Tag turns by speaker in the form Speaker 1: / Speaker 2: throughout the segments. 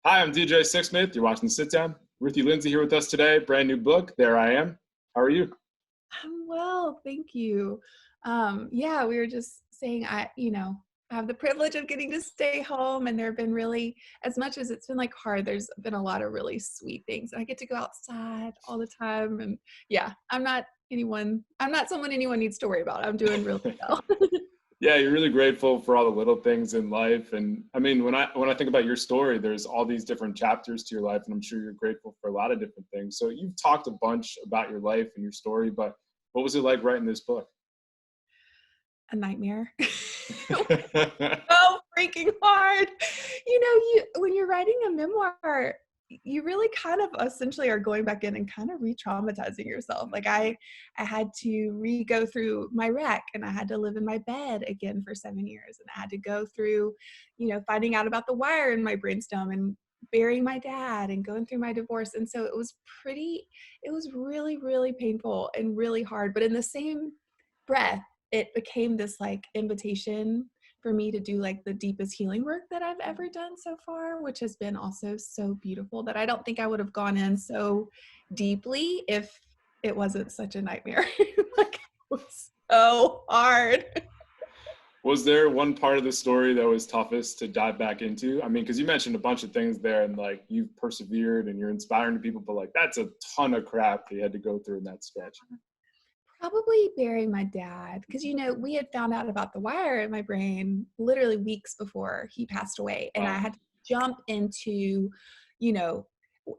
Speaker 1: Hi, I'm DJ Sixsmith. You're watching Sit Down. Ruthie Lindsey here with us today. Brand new book. There I am. How are you?
Speaker 2: I'm well, thank you. Yeah, we were just saying I have the privilege of getting to stay home, and there have been really, as much as it's been like hard, there's been a lot of really sweet things. I get to go outside all the time, and yeah, I'm not someone anyone needs to worry about. I'm doing really well.
Speaker 1: Yeah, you're really grateful for all the little things in life. And I mean, when I think about your story, there's all these different chapters to your life, and I'm sure you're grateful for a lot of different things. So you've talked a bunch about your life and your story, but what was it like writing this book?
Speaker 2: A nightmare. So freaking hard. You when you're writing a memoir, you really kind of essentially are going back in and kind of re-traumatizing yourself. Like I had to re-go through my wreck, and I had to live in my bed again for 7 years, and I had to go through, finding out about the wire in my brainstem and burying my dad and going through my divorce. And so it was really, really painful and really hard. But in the same breath, it became this like invitation for me to do like the deepest healing work that I've ever done so far, which has been also so beautiful that I don't think I would have gone in so deeply if it wasn't such a nightmare. Like, it was so hard.
Speaker 1: Was there one part of the story that was toughest to dive back into? I mean, because you mentioned a bunch of things there, and like you've persevered and you're inspiring to people, but like that's a ton of crap that you had to go through in that stretch.
Speaker 2: Probably burying my dad, because we had found out about the wire in my brain literally weeks before he passed away, and I
Speaker 1: Wow.
Speaker 2: had to jump into, you know,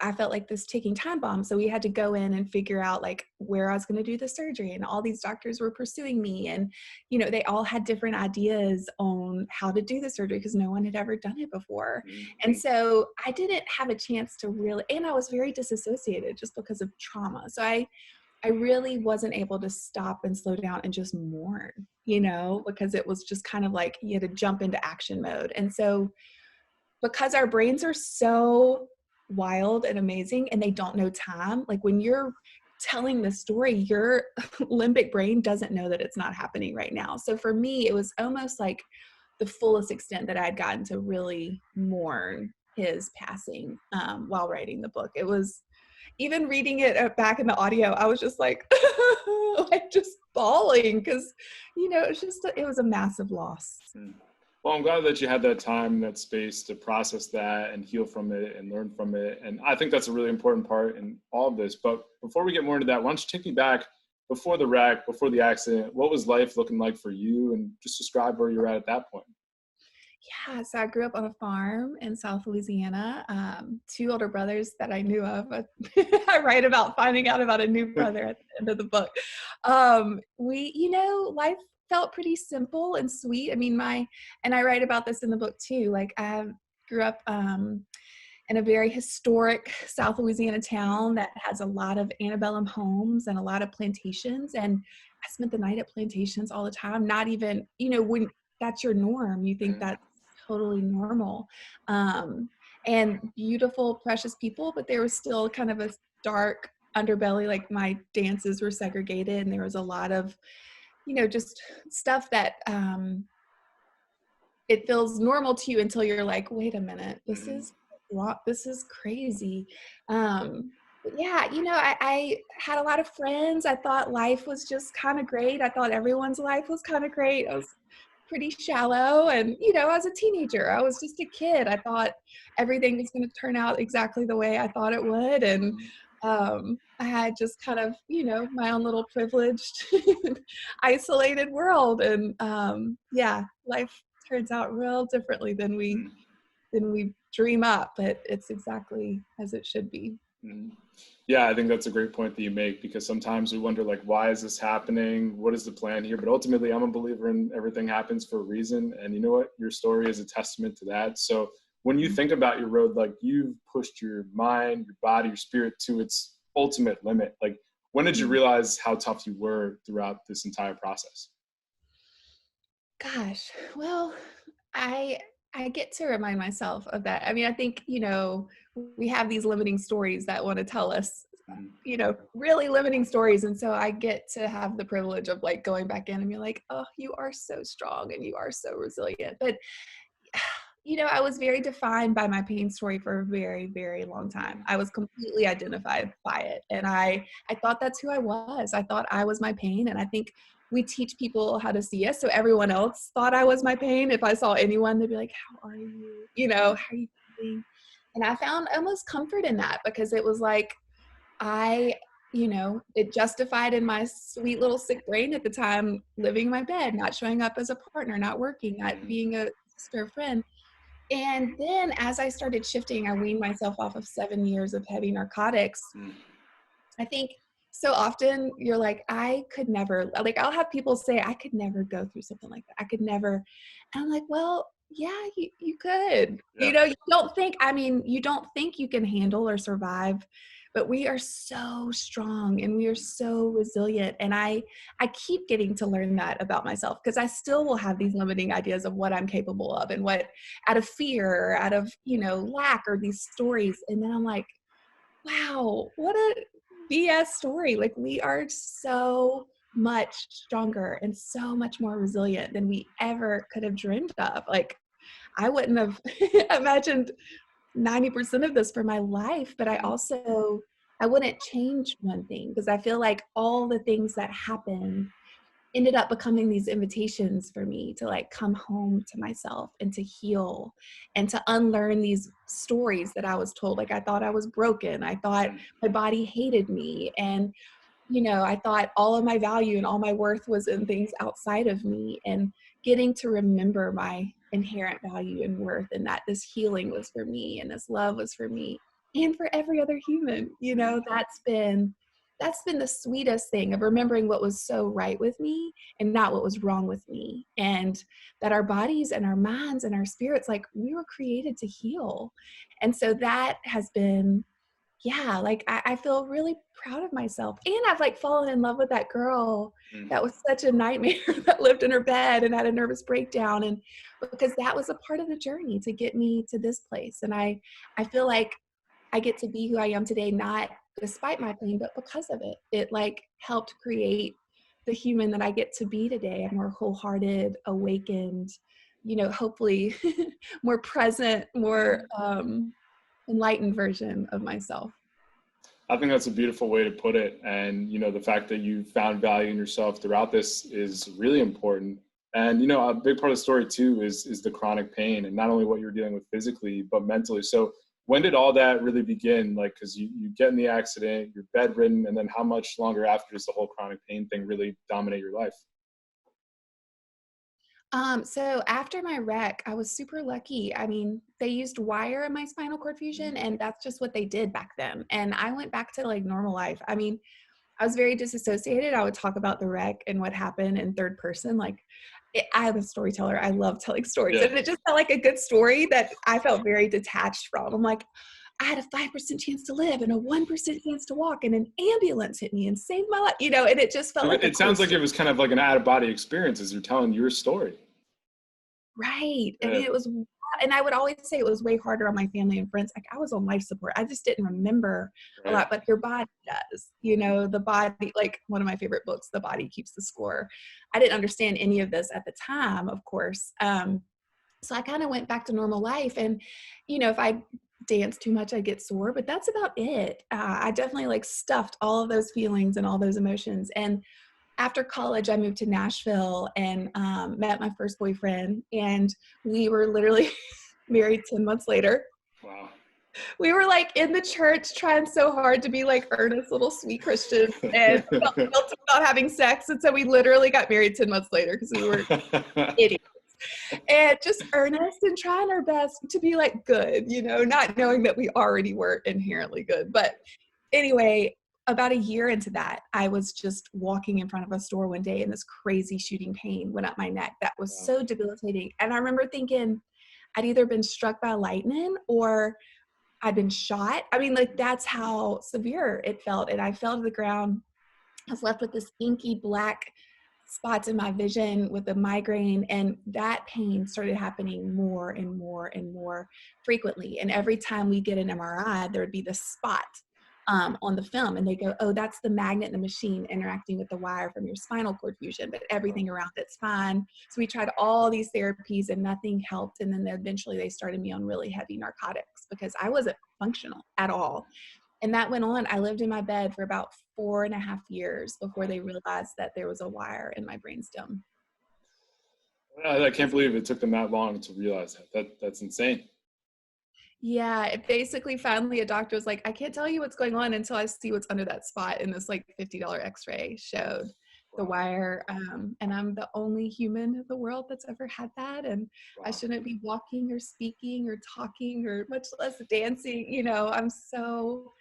Speaker 2: I felt like this ticking time bomb. So we had to go in and figure out like where I was going to do the surgery, and all these doctors were pursuing me, and they all had different ideas on how to do the surgery because no one had ever done it before. And so I didn't have a chance to really, and I was very disassociated just because of trauma. So I really wasn't able to stop and slow down and just mourn, because it was just kind of like you had to jump into action mode. And so because our brains are so wild and amazing and they don't know time, like when you're telling the story, your limbic brain doesn't know that it's not happening right now. So for me, it was almost like the fullest extent that I'd gotten to really mourn his passing while writing the book. It was, even reading it back in the audio, I was just like, like just bawling because, it was a massive loss.
Speaker 1: Well, I'm glad that you had that time, that space to process that and heal from it and learn from it. And I think that's a really important part in all of this. But before we get more into that, why don't you take me back before the wreck, before the accident? What was life looking like for you? And just describe where you're at that point.
Speaker 2: Yeah, so I grew up on a farm in South Louisiana. Two older brothers that I knew of. I write about finding out about a new brother at the end of the book. Life felt pretty simple and sweet. I mean, and I write about this in the book too. Like I grew up in a very historic South Louisiana town that has a lot of antebellum homes and a lot of plantations. And I spent the night at plantations all the time. Not even, when that's your norm, you think that's totally normal. And beautiful, precious people, but there was still kind of a dark underbelly. Like my dances were segregated, and there was a lot of, just stuff that it feels normal to you until you're like, wait a minute, this is wrong. This is crazy. But yeah, I had a lot of friends. I thought life was just kind of great. I thought everyone's life was kind of great. I was pretty shallow, and as a teenager, I was just a kid. I thought everything was going to turn out exactly the way I thought it would. And I had just kind of, my own little privileged, isolated world. And yeah, life turns out real differently than we dream up, but it's exactly as it should be.
Speaker 1: Yeah, I think that's a great point that you make, because sometimes we wonder, like, why is this happening? What is the plan here? But ultimately, I'm a believer in everything happens for a reason. And you know what? Your story is a testament to that. So when you think about your road, like you've pushed your mind, your body, your spirit to its ultimate limit. Like, when did you realize how tough you were throughout this entire process?
Speaker 2: Gosh, well, I I get to remind myself of that. I mean, I think, we have these limiting stories that want to tell us, really limiting stories. And so I get to have the privilege of like going back in and be like, oh, you are so strong and you are so resilient. But I was very defined by my pain story for a very, very long time. I was completely identified by it. And I thought that's who I was. I thought I was my pain. And I think we teach people how to see us. So everyone else thought I was my pain. If I saw anyone, they'd be like, how are you? How are you feeling? And I found almost comfort in that because it was like, I, it justified in my sweet little sick brain at the time, living in my bed, not showing up as a partner, not working, not
Speaker 1: Mhm.
Speaker 2: being a sister, friend. And then as I started shifting, I weaned myself off of 7 years of heavy narcotics.
Speaker 1: Mm.
Speaker 2: I think so often you're like, I could never, like, I'll have people say, I could never go through something like that. I could never. And I'm like, well, yeah, you could.
Speaker 1: Yeah.
Speaker 2: You don't think you can handle or survive, but we are so strong and we are so resilient. And I keep getting to learn that about myself because I still will have these limiting ideas of what I'm capable of and what out of fear, or out of, lack or these stories. And then I'm like, wow, what a BS story. Like, we are so much stronger and so much more resilient than we ever could have dreamed of. Like, I wouldn't have imagined 90% of this for my life, but
Speaker 1: Mhm.
Speaker 2: I wouldn't change one thing because I feel like all the things that happened ended up becoming these invitations for me to like come home to myself and to heal and to unlearn these stories that I was told. Like, I thought I was broken. I thought
Speaker 1: Mhm.
Speaker 2: my body hated me. And, I thought all of my value and all my worth was in things outside of me, and getting to remember my inherent value and worth, and that this healing was for me and this love was for me and for every other human. That's been the sweetest thing, of remembering what was so right with me and not what was wrong with me. And that our bodies and our minds and our spirits, like, we were created to heal. And so that has been, yeah, like, I feel really proud of myself. And I've like fallen in love with that girl
Speaker 1: Mhm.
Speaker 2: that was such a nightmare that lived in her bed and had a nervous breakdown. And because that was a part of the journey to get me to this place. And I feel like I get to be who I am today, not despite my pain, but because of it. It like helped create the human that I get to be today, a more wholehearted, awakened, hopefully more present, more enlightened version of myself.
Speaker 1: I think that's a beautiful way to put it. And, the fact that you found value in yourself throughout this is really important. And, a big part of the story too is the chronic pain, and not only what you're dealing with physically, but mentally. So when did all that really begin? Like, cause you get in the accident, you're bedridden, and then how much longer after does the whole chronic pain thing really dominate your life?
Speaker 2: So after my wreck, I was super lucky. I mean, they used wire in my spinal cord
Speaker 1: Mhm.
Speaker 2: fusion, and that's just what they did back then. And I went back to like normal life. I mean, I was very disassociated. I would talk about the wreck and what happened in third person. Like, I'm a storyteller. I love telling stories.
Speaker 1: Yeah.
Speaker 2: And it just felt like a good story that I felt very detached from. I'm like, I had a 5% chance to live and a 1% chance to walk, and an ambulance hit me and saved my life, and it just felt like a
Speaker 1: It
Speaker 2: cool
Speaker 1: sounds like
Speaker 2: story.
Speaker 1: it was kind of like an out of body experience as you're telling your story.
Speaker 2: Right. I
Speaker 1: Yeah.
Speaker 2: mean, and I would always say it was way harder on my family and friends. Like, I was on life support. I just didn't remember a
Speaker 1: Right.
Speaker 2: lot, but your body does, the body, like one of my favorite books, The Body Keeps the Score. I didn't understand any of this at the time, of course. So I kind of went back to normal life. And, if I dance too much, I get sore, but that's about it. I definitely like stuffed all of those feelings and all those emotions. And after college, I moved to Nashville and met my first boyfriend. And we were literally married 10 months later.
Speaker 1: Wow.
Speaker 2: We were like in the church trying so hard to be like earnest little sweet Christians, and felt guilty about having sex. And so we literally got married 10 months later because we were idiots. And just earnest and trying our best to be like good, not knowing that we already were inherently good. But anyway, about a year into that, I was just walking in front of a store one day, and this crazy shooting pain went up my neck that was
Speaker 1: Wow.
Speaker 2: so debilitating. And I remember thinking I'd either been struck by lightning or I'd been shot. I mean, like, that's how severe it felt. And I fell to the ground. I was left with this inky black spots in my vision with a migraine, and that pain started happening more and more and more frequently. And every time we get an MRI, there would be this spot on the film, and they go, oh, that's the magnet in the machine interacting with the wire from your spinal cord fusion, but everything around it's fine. So we tried all these therapies and nothing helped. And then eventually they started me on really heavy narcotics because I wasn't functional at all. And that went on. I lived in my bed for about 4.5 years before they realized that there was a wire in my brainstem.
Speaker 1: I can't believe it took them that long to realize that's insane.
Speaker 2: Yeah, it basically finally a doctor was like, I can't tell you what's going on until I see what's under that spot. And this like $50 x-ray showed the wire. And I'm the only human in the world that's ever had that. And I shouldn't be walking or speaking or talking or much less dancing. You know, I'm so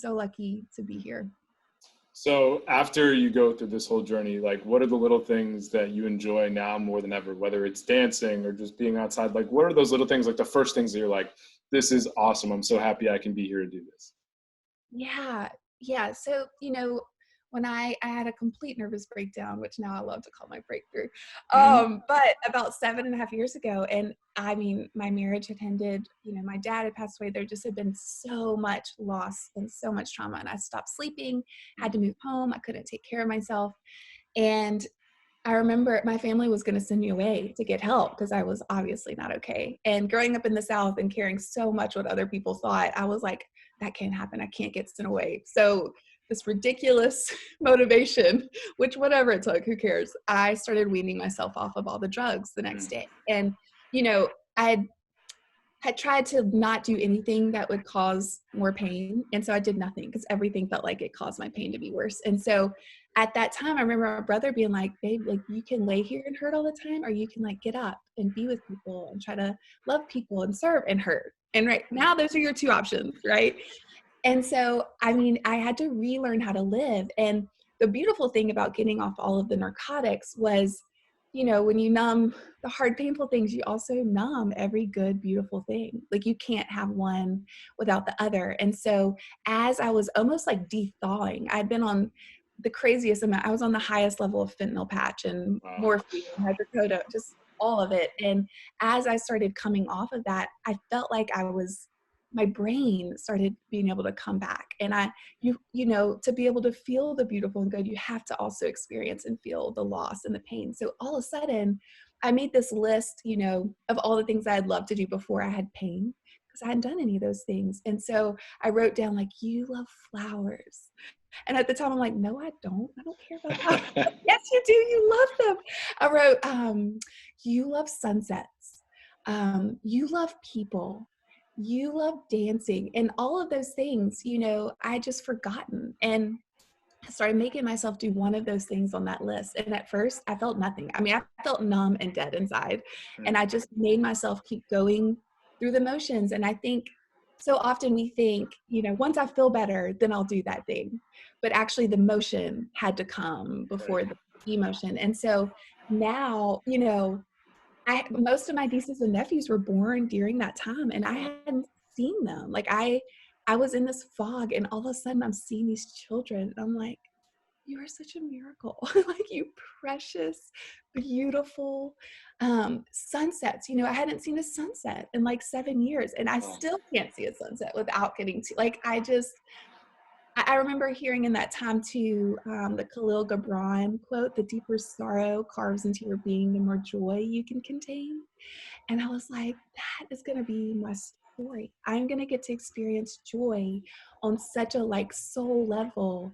Speaker 2: lucky to be here.
Speaker 1: So after you go through this whole journey, like what are the little things that you enjoy now more than ever, whether it's dancing or just being outside? Like what are those little things, like the first things that you're like, this is awesome, I'm so happy I can be here to do this?
Speaker 2: Yeah. So, you know, when I had a complete nervous breakdown, which now I love to call my breakthrough, but about 7.5 years ago, and I mean, my marriage had ended, you know, my dad had passed away. There just had been so much loss and so much trauma, and I stopped sleeping, had to move home. I couldn't take care of myself. And I remember my family was going to send me away to get help because I was obviously not okay. And growing up in the South and caring so much what other people thought, I was like, that can't happen. I can't get sent away. So this ridiculous motivation, which whatever it took, who cares? I started weaning myself off of all the drugs the next day. And, you know, I had tried to not do anything that would cause more pain. And so I did nothing because everything felt like it caused my pain to be worse. And so at that time, I remember my brother being like, babe, like you can lay here and hurt all the time, or you can like get up and be with people and try to love people and serve and hurt. And right now, those are your two options, right? And so, I mean, I had to relearn how to live. And the beautiful thing about getting off all of the narcotics was, you know, when you numb the hard, painful things, you also numb every good, beautiful thing. Like you can't have one without the other. And so as I was almost like de-thawing, I'd been on the craziest amount. I was on the highest level of fentanyl patch and morphine, hydrocodone, just all of it. And as I started coming off of that, I felt like my brain started being able to come back. And you know, to be able to feel the beautiful and good, you have to also experience and feel the loss and the pain. So all of a sudden I made this list, you know, of all the things I'd love to do before I had pain, because I hadn't done any of those things. And so I wrote down like, you love flowers. And at the time I'm like, no, I don't care about flowers. Yes, you do. You love them. I wrote, you love sunsets. You love people. You love dancing, and all of those things, you know, I just forgotten. And I started making myself do one of those things on that list. And at first I felt nothing. I mean, I felt numb and dead inside. And I just made myself keep going through the motions. And I think so often we think, you know, once I feel better, then I'll do that thing. But actually the motion had to come before the emotion. And so now, you know, most of my nieces and nephews were born during that time, and I hadn't seen them. Like I was in this fog, and all of a sudden I'm seeing these children, and I'm like, you are such a miracle. Like you precious, beautiful sunsets. You know, I hadn't seen a sunset in like 7 years, and I still can't see a sunset without getting to, like, I remember hearing in that time too, the Khalil Gibran quote, the deeper sorrow carves into your being, the more joy you can contain. And I was like, that is going to be my story. I'm going to get to experience joy on such a like soul level,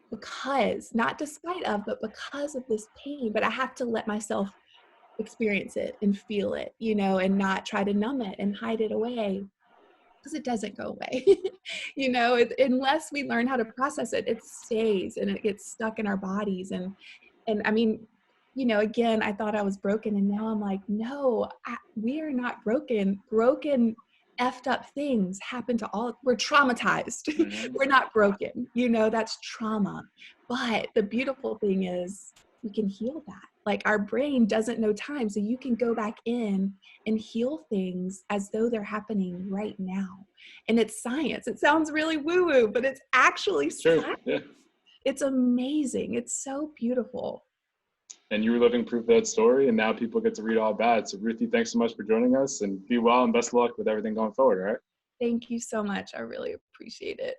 Speaker 2: because not despite of, but because of this pain. But I have to let myself experience it and feel it, you know, and not try to numb it and hide it away, because it doesn't go away. You know, unless we learn how to process it, it stays and it gets stuck in our bodies. And I mean, you know, again, I thought I was broken, and now I'm like, no, we are not broken. Broken, effed up things happen to all. We're traumatized. We're not broken. You know, that's trauma. But the beautiful thing is we can heal that. Like our brain doesn't know time. So you can go back in and heal things as though they're happening right now. And it's science. It sounds really woo-woo, but it's actually science.
Speaker 1: Yeah.
Speaker 2: It's amazing. It's so beautiful.
Speaker 1: And you were living proof of that story, and now people get to read all about it. So Ruthie, thanks so much for joining us, and be well and best of luck with everything going forward, all right?
Speaker 2: Thank you so much. I really appreciate it.